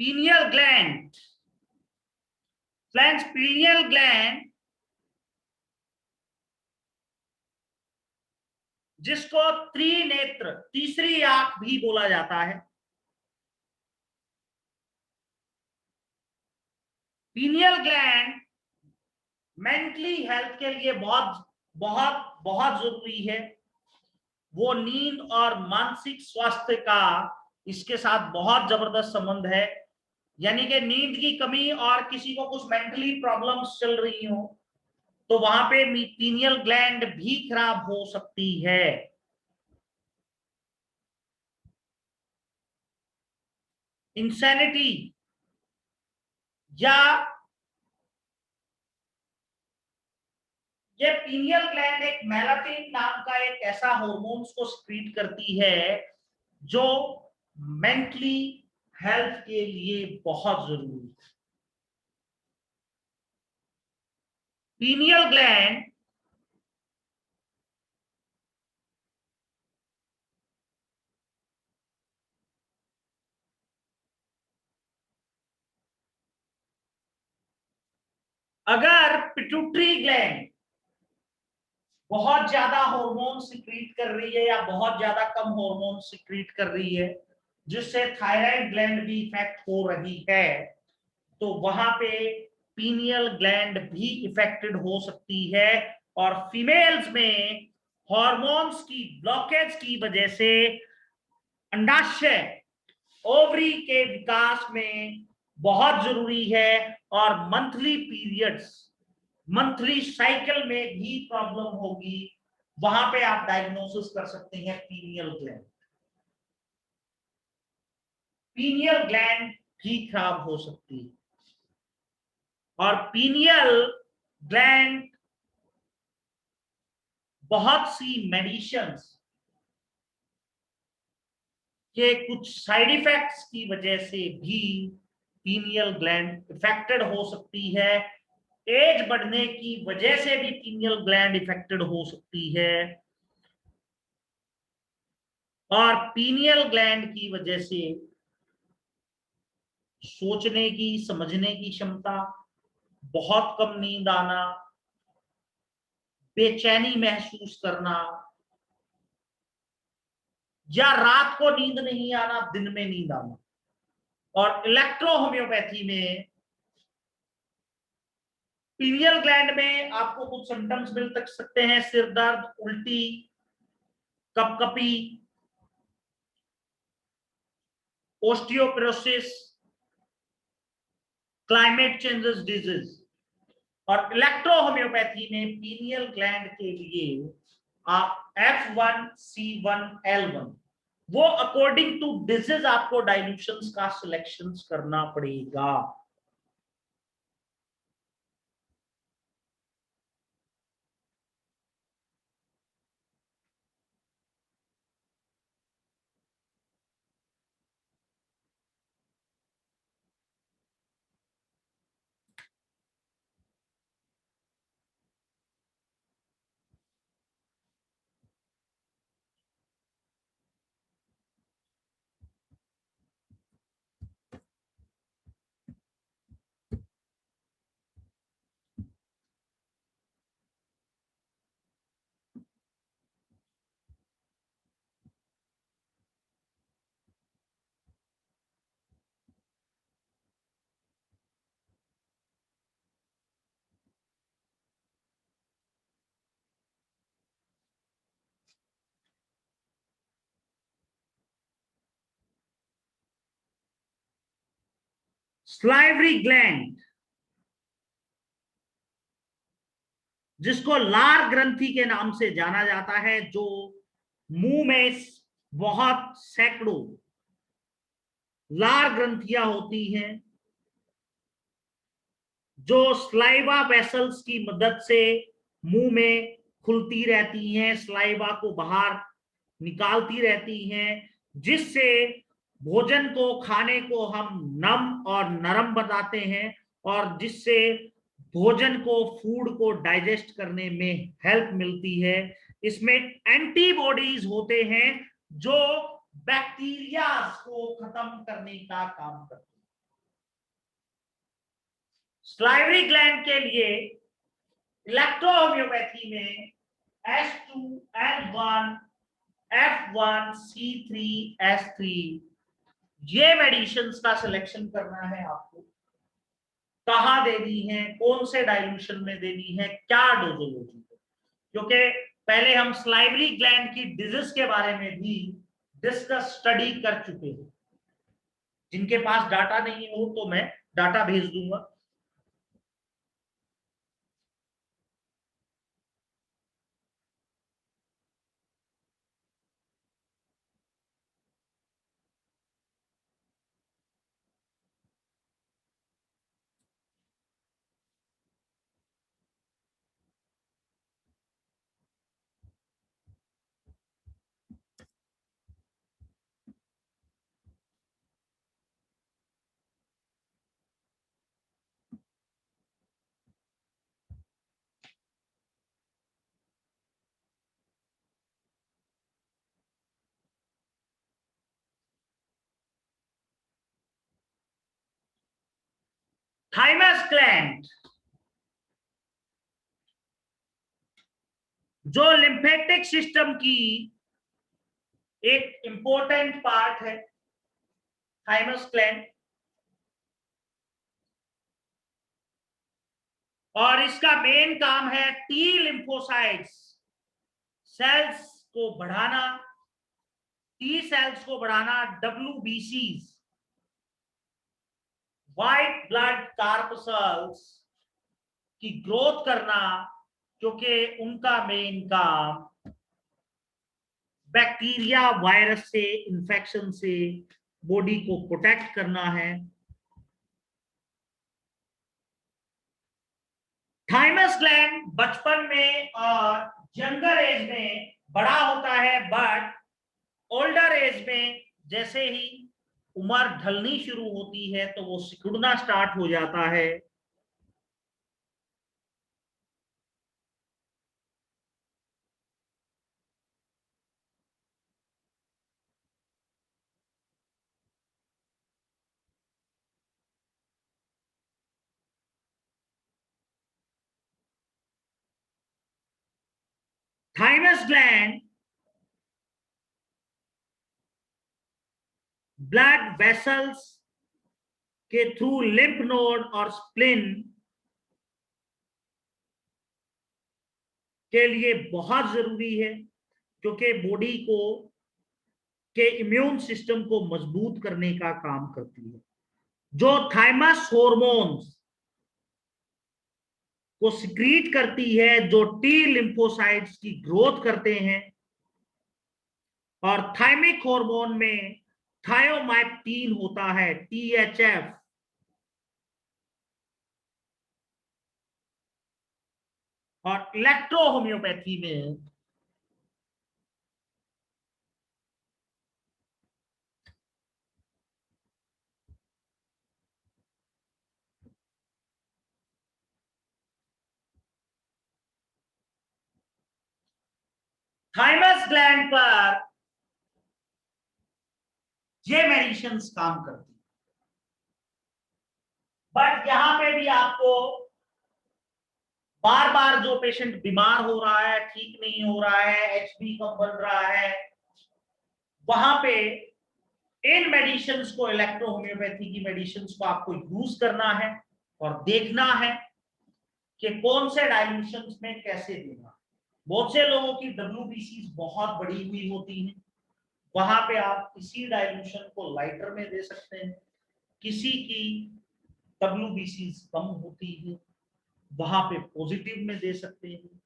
pineal gland, friends, pineal gland जिसको त्रिनेत्र, तीसरी आंख भी बोला जाता है, पिनियल ग्लैंड मेंटली हेल्थ के लिए बहुत बहुत बहुत जरूरी है। वो नींद और मानसिक स्वास्थ्य का इसके साथ बहुत जबरदस्त संबंध है। यानी कि नींद की कमी और किसी को कुछ मेंटली प्रॉब्लम्स चल रही हो तो वहां पे पीनियल ग्लैंड भी खराब हो सकती है। इंसैनिटी या ये पीनियल ग्लैंड एक मेलाटोनिन नाम का एक ऐसा हार्मोन्स को सिक्रीट करती है जो मेंटली हेल्थ के लिए बहुत जरूरी है। पीनियल ग्लैंड अगर पिट्यूटरी ग्लैंड बहुत ज्यादा हार्मोन सिक्रीट कर रही है या बहुत ज्यादा कम हार्मोन सिक्रीट कर रही है जिससे थायराइड ग्लैंड भी इफेक्ट हो रही है तो वहां पे पीनियल ग्लैंड भी इफेक्टेड हो सकती है। और फीमेल्स में हार्मोन्स की ब्लॉकेज की वजह से अंडाशय ओवरी के विकास में बहुत जरूरी है और मंथली पीरियड्स, मंथली साइकिल में भी प्रॉब्लम होगी, वहां पे आप डायग्नोसिस कर सकते हैं पीनियल ग्लैंड। पीनियल ग्लैंड भी खराब हो सकती है और पीनियल ग्लैंड बहुत सी मेडिसिन्स के कुछ साइड इफेक्ट्स की वजह से भी पीनियल ग्लैंड इफेक्टेड हो सकती है। एज बढ़ने की वजह से भी पीनियल ग्लैंड इफेक्टेड हो सकती है और पीनियल ग्लैंड की वजह से सोचने की, समझने की क्षमता, बहुत कम नींद आना, बेचैनी महसूस करना या रात को नींद नहीं आना, दिन में नींद आना। और इलेक्ट्रो होम्योपैथी में पीनियल ग्लैंड में आपको कुछ सिम्टम्स मिल सकते हैं, सिर दर्द, उल्टी, कपकपी, ओस्टियोपोरोसिस, क्लाइमेट चेंजेस डिजीज। और इलेक्ट्रो होम्योपैथी में पीनियल ग्लैंड के लिए आप F1C1L1 वो अकॉर्डिंग टू डिजीज आपको डाइल्यूशंस का सिलेक्शन करना पड़ेगा। स्लाइवरी ग्लैंड जिसको लार ग्रंथि के नाम से जाना जाता है, जो मुंह में बहुत सैकड़ों लार ग्रंथियां होती हैं जो स्लाइवा वेसल्स की मदद से मुंह में खुलती रहती हैं, स्लाइवा को बाहर निकालती रहती हैं, जिससे भोजन को खाने को हम नम और नरम बताते हैं और जिससे भोजन को, फूड को डाइजेस्ट करने में हेल्प मिलती है। इसमें एंटीबॉडीज होते हैं जो बैक्टीरिया को खत्म करने का काम करते हैं। स्लाइवरी ग्लैंड के लिए इलेक्ट्रोहोम्योपैथी में S2N1 F1C3S3 ये मेडिसिन्स का सिलेक्शन करना है आपको। कहाँ देनी है, कौन से डाइल्यूशन में देनी है, क्या डोजोलॉजी है, क्योंकि पहले हम स्लाइवरी ग्लैंड की डिजीज के बारे में भी डिस्कस स्टडी कर चुके हैं। जिनके पास डाटा नहीं हो तो मैं डाटा भेज दूंगा। थाइमस ग्लैंड जो लिम्फेटिक सिस्टम की एक इंपॉर्टेंट पार्ट है, थाइमस ग्लैंड, और इसका मेन काम है टी लिम्फोसाइट्स सेल्स को बढ़ाना, टी सेल्स को बढ़ाना, WBCs व्हाइट ब्लड कार्पसल्स की ग्रोथ करना, क्योंकि उनका मेन काम बैक्टीरिया वायरस से, इन्फेक्शन से बॉडी को प्रोटेक्ट करना है। थाइमस ग्लैंड बचपन में और यंगर एज में बड़ा होता है, बट ओल्डर एज में जैसे ही उम्र ढलनी शुरू होती है तो वो सिकुड़ना स्टार्ट हो जाता है। थाइमस ग्लैंड ब्लड वेसल्स के थ्रू लिम्फ नोड और स्प्लिन के लिए बहुत जरूरी है, क्योंकि बॉडी को के इम्यून सिस्टम को मजबूत करने का काम करती है। जो थाइमस हॉर्मोन्स को सिक्रीट करती है, जो टी लिम्फोसाइट्स की ग्रोथ करते हैं, और थाइमिक हार्मोन में थायोमाइप्टीन होता है, THF, और इलेक्ट्रोहोम्योपैथी में थाइमस ग्लैंड पर ये मेडिसिन काम करती है। बट यहां पे भी आपको बार बार जो पेशेंट बीमार हो रहा है, ठीक नहीं हो रहा है, HB कम बन रहा है, वहां पे इन मेडिसिन को, इलेक्ट्रोहोम्योपैथी की मेडिसिन को आपको यूज करना है और देखना है कि कौन से डाइल्यूशन में कैसे देना। बहुत से लोगों की WBC बहुत बड़ी हुई होती है, वहां पे आप इसी डाइल्यूशन को लाइटर में दे सकते हैं। किसी की WBC कम होती है, वहां पे पॉजिटिव में दे सकते हैं।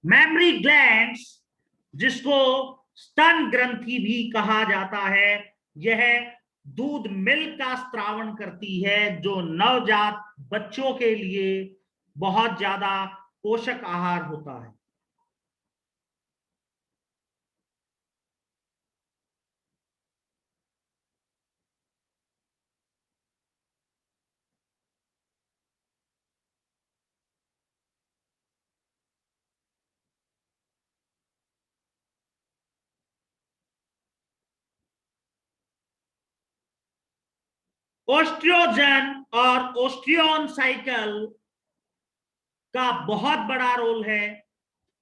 मेमरी ग्लैंड्स, जिसको स्तन ग्रंथि भी कहा जाता है, यह दूध मिल्क का स्त्रावण करती है, जो नवजात बच्चों के लिए बहुत ज्यादा पोषक आहार होता है। ओस्ट्रोजन और ओस्टियोन साइकिल का बहुत बड़ा रोल है,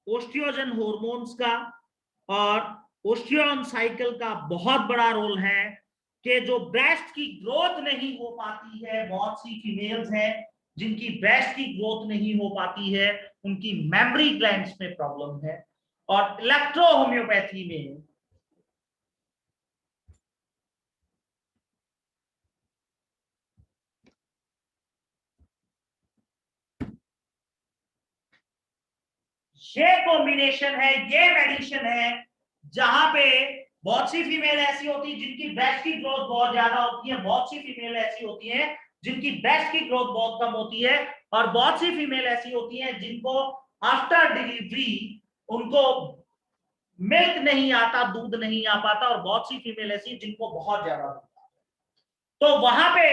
ओस्ट्रोजन हॉर्मोन्स का और ओस्टियोन साइकिल का बहुत बड़ा रोल है कि जो ब्रेस्ट की ग्रोथ नहीं हो पाती है, बहुत सी फीमेल्स हैं जिनकी ब्रेस्ट की ग्रोथ नहीं हो पाती है, उनकी मेमरी ग्लैंड्स में प्रॉब्लम है। और इलेक्ट्रो होम्योपैथी में ये कॉम्बिनेशन है, ये मेडिसिन है, जहां पे बहुत सी फीमेल ऐसी होती है जिनकी ब्रेस्ट की ग्रोथ बहुत ज्यादा होती है, बहुत सी फीमेल ऐसी होती है जिनकी ब्रेस्ट की ग्रोथ बहुत कम होती है, और बहुत सी फीमेल ऐसी होती है जिनको आफ्टर डिलीवरी उनको मिल्क नहीं आता, दूध नहीं आ पाता, और बहुत सी फीमेल ऐसी जिनको बहुत ज्यादा होता है। तो वहां पे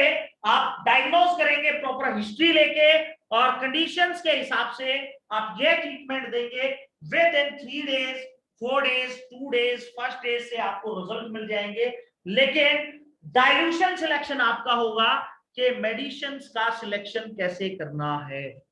आप डायग्नोज करेंगे प्रॉपर हिस्ट्री लेके, और कंडीशंस के हिसाब से आप ये ट्रीटमेंट देंगे। With in 3 days, 4 days, 2 days, first days से आपको रिजल्ट मिल जाएंगे। लेकिन डाइल्यूशन सिलेक्शन आपका होगा कि मेडिसिन का सिलेक्शन कैसे करना है।